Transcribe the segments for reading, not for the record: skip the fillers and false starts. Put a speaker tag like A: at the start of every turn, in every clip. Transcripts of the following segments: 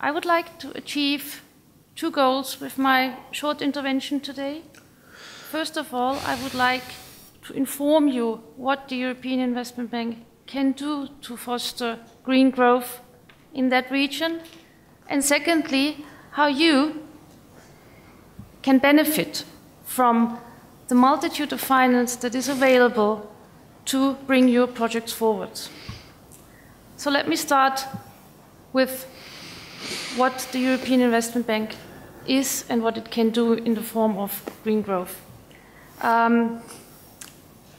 A: I would like to achieve two goals with my short intervention today. First of all, I would like to inform you what the European Investment Bank can do to foster green growth in that region. And secondly, how you can benefit from the multitude of finance that is available to bring your projects forward. So let me start with what the European Investment Bank is and what it can do in the form of green growth.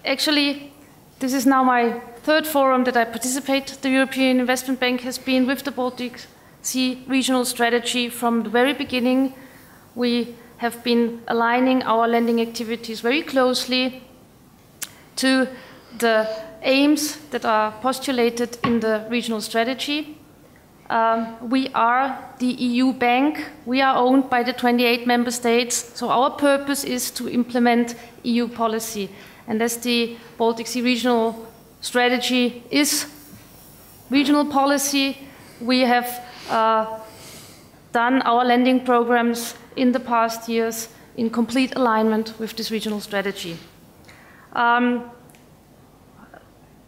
A: Actually, this is now my third forum that I participate. The European Investment Bank has been with the Baltic Sea regional strategy from the very beginning. We have been aligning our lending activities very closely to the aims that are postulated in the regional strategy. We are the EU bank. We are owned by the 28 member states, so our purpose is to implement EU policy. And as the Baltic Sea regional strategy is regional policy, we have done our lending programs in the past years in complete alignment with this regional strategy.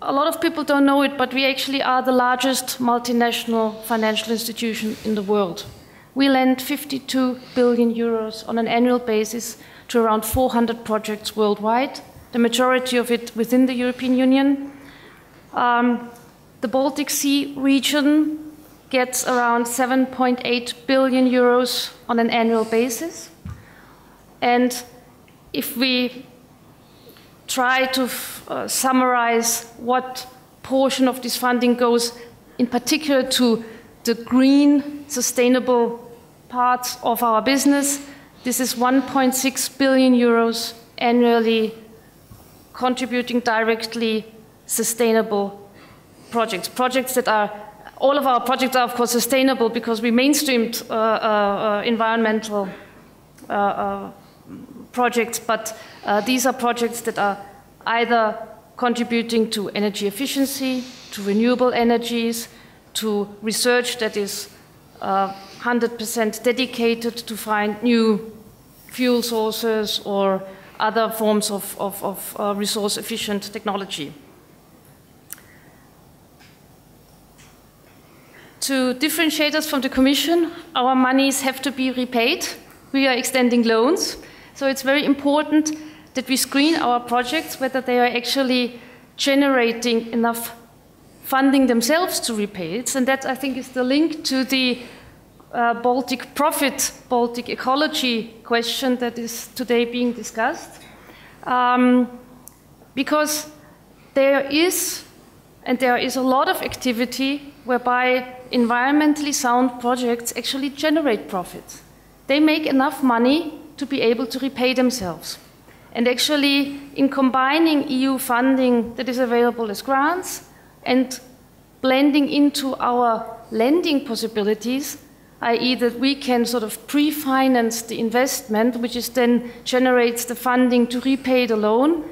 A: A lot of people don't know it, but we actually are the largest multinational financial institution in the world. We lend 52 billion euros on an annual basis to around 400 projects worldwide, the majority of it within the European Union. The Baltic Sea region gets around 7.8 billion euros on an annual basis. And if we try to summarize what portion of this funding goes in particular to the green, sustainable parts of our business, this is 1.6 billion euros annually contributing directly sustainable projects. Projects that are, all of our projects are of course sustainable because we mainstreamed environmental projects, but these are projects that are either contributing to energy efficiency, to renewable energies, to research that is 100% dedicated to find new fuel sources or other forms of resource-efficient technology. To differentiate us from the Commission, our monies have to be repaid. We are extending loans. So it's very important that we screen our projects, whether they are actually generating enough funding themselves to repay it. And that, I think, is the link to the Baltic profit, Baltic ecology question that is today being discussed. Because there is a lot of activity whereby environmentally sound projects actually generate profit. They make enough money to be able to repay themselves. And actually, in combining EU funding that is available as grants and blending into our lending possibilities, i.e. that we can sort of pre-finance the investment, which is then generates the funding to repay the loan,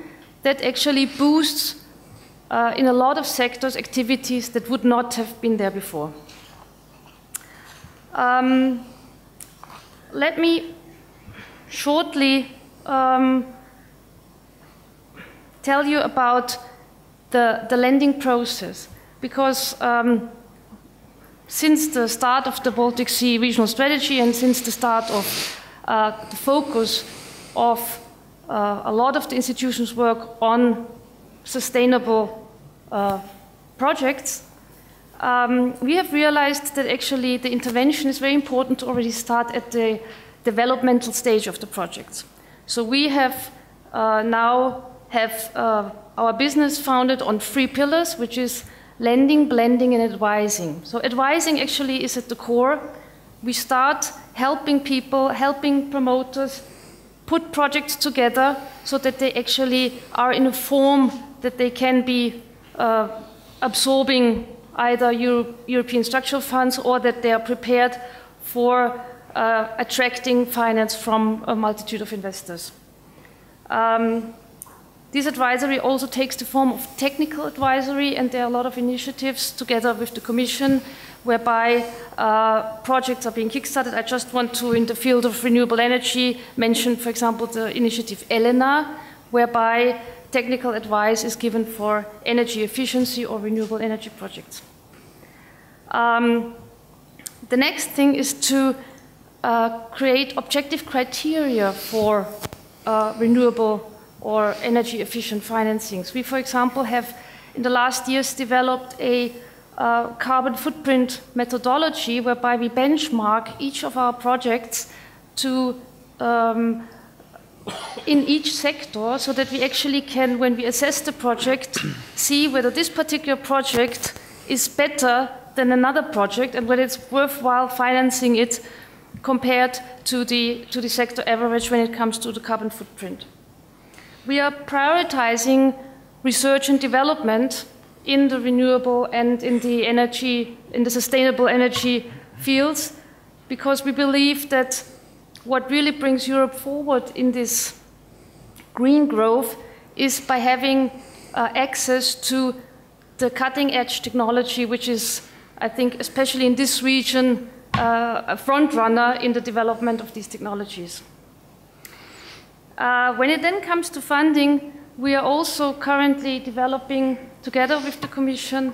A: that actually boosts in a lot of sectors activities that would not have been there before. Let me shortly tell you about the lending process, because since the start of the Baltic Sea regional strategy and since the start of the focus of a lot of the institutions' work on sustainable projects, we have realized that actually the intervention is very important to already start at the developmental stage of the projects. So we have now our business founded on 3 pillars, which is lending, blending, and advising. So advising actually is at the core. We start helping people, helping promoters put projects together so that they actually are in a form that they can be absorbing either European structural funds or that they are prepared for attracting finance from a multitude of investors. This advisory also takes the form of technical advisory, and there are a lot of initiatives together with the Commission whereby projects are being kickstarted. I just want to, in the field of renewable energy, mention, for example, the initiative ELENA, whereby technical advice is given for energy efficiency or renewable energy projects. The next thing is to create objective criteria for renewable or energy efficient financings. We, for example, have in the last years developed a carbon footprint methodology whereby we benchmark each of our projects to in each sector, so that we actually can, when we assess the project, see whether this particular project is better than another project and whether it's worthwhile financing it compared to the sector average when it comes to the carbon footprint. We are prioritizing research and development in the renewable and in the sustainable energy fields, because we believe that what really brings Europe forward in this green growth is by having access to the cutting-edge technology, which is, I think, especially in this region, a front runner in the development of these technologies. When it then comes to funding, we are also currently developing, together with the Commission,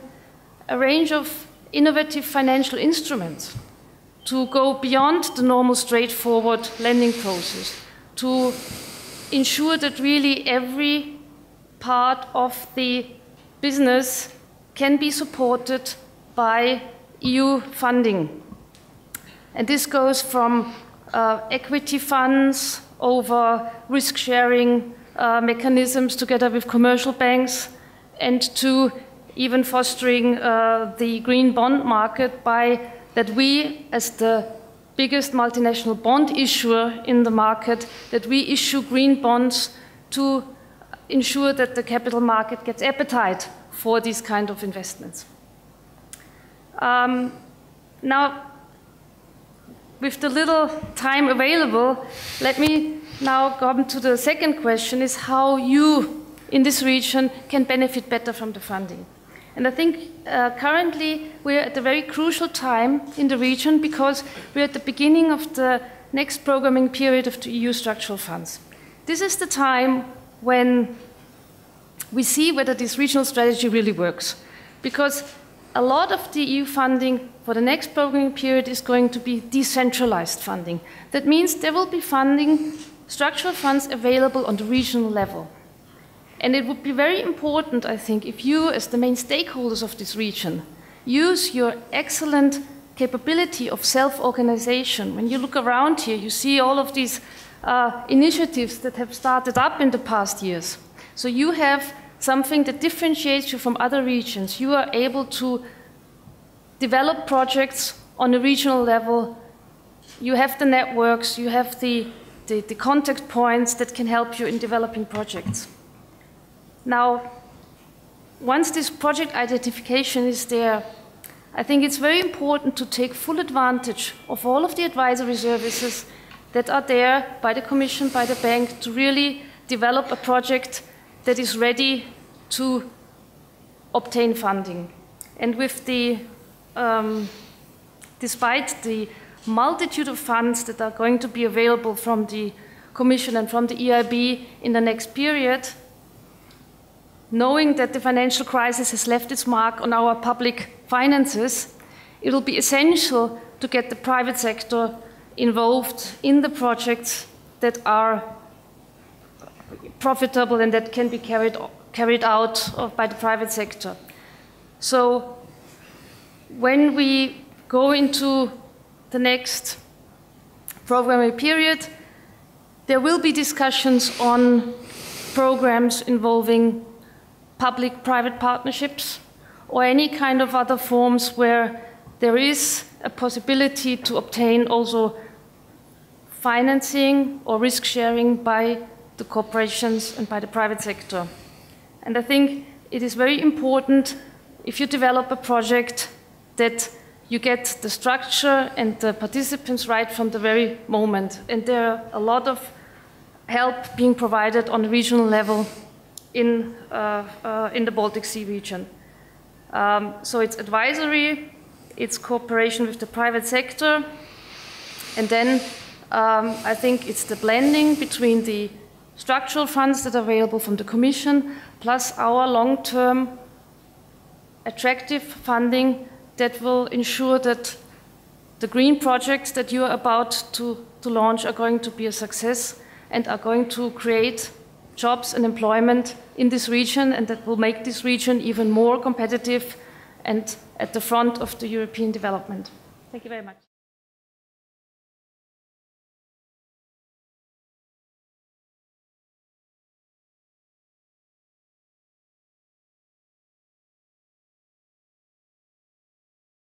A: a range of innovative financial instruments to go beyond the normal straightforward lending process, to ensure that really every part of the business can be supported by EU funding. And this goes from equity funds over risk-sharing mechanisms together with commercial banks, and to even fostering the green bond market by that we, as the biggest multinational bond issuer in the market, that we issue green bonds to ensure that the capital market gets appetite for these kind of investments. Now, with the little time available, let me now come to the second question, is how you in this region can benefit better from the funding. And I think currently we're at a very crucial time in the region, because we're at the beginning of the next programming period of the EU structural funds. This is the time when we see whether this regional strategy really works, because a lot of the EU funding for the next programming period is going to be decentralized funding. That means there will be funding, structural funds available on the regional level. And it would be very important, I think, if you, as the main stakeholders of this region, use your excellent capability of self-organization. When you look around here, you see all of these initiatives that have started up in the past years. So you have something that differentiates you from other regions. You are able to develop projects on a regional level. You have the networks, you have the contact points that can help you in developing projects. Now, once this project identification is there, I think it's very important to take full advantage of all of the advisory services that are there by the Commission, by the bank, to really develop a project that is ready to obtain funding. And with the, despite the multitude of funds that are going to be available from the Commission and from the EIB in the next period, knowing that the financial crisis has left its mark on our public finances, it will be essential to get the private sector involved in the projects that are profitable and that can be carried out by the private sector. So when we go into the next programming period, there will be discussions on programs involving public-private partnerships or any kind of other forms where there is a possibility to obtain also financing or risk sharing by the corporations and by the private sector. And I think it is very important, if you develop a project, that you get the structure and the participants right from the very moment. And there are a lot of help being provided on a regional level in the Baltic Sea region. So it's advisory, it's cooperation with the private sector, and then I think it's the blending between the structural funds that are available from the Commission, plus our long-term attractive funding that will ensure that the green projects that you are about to launch are going to be a success and are going to create jobs and employment in this region, and that will make this region even more competitive and at the front of the European development. Thank you very much.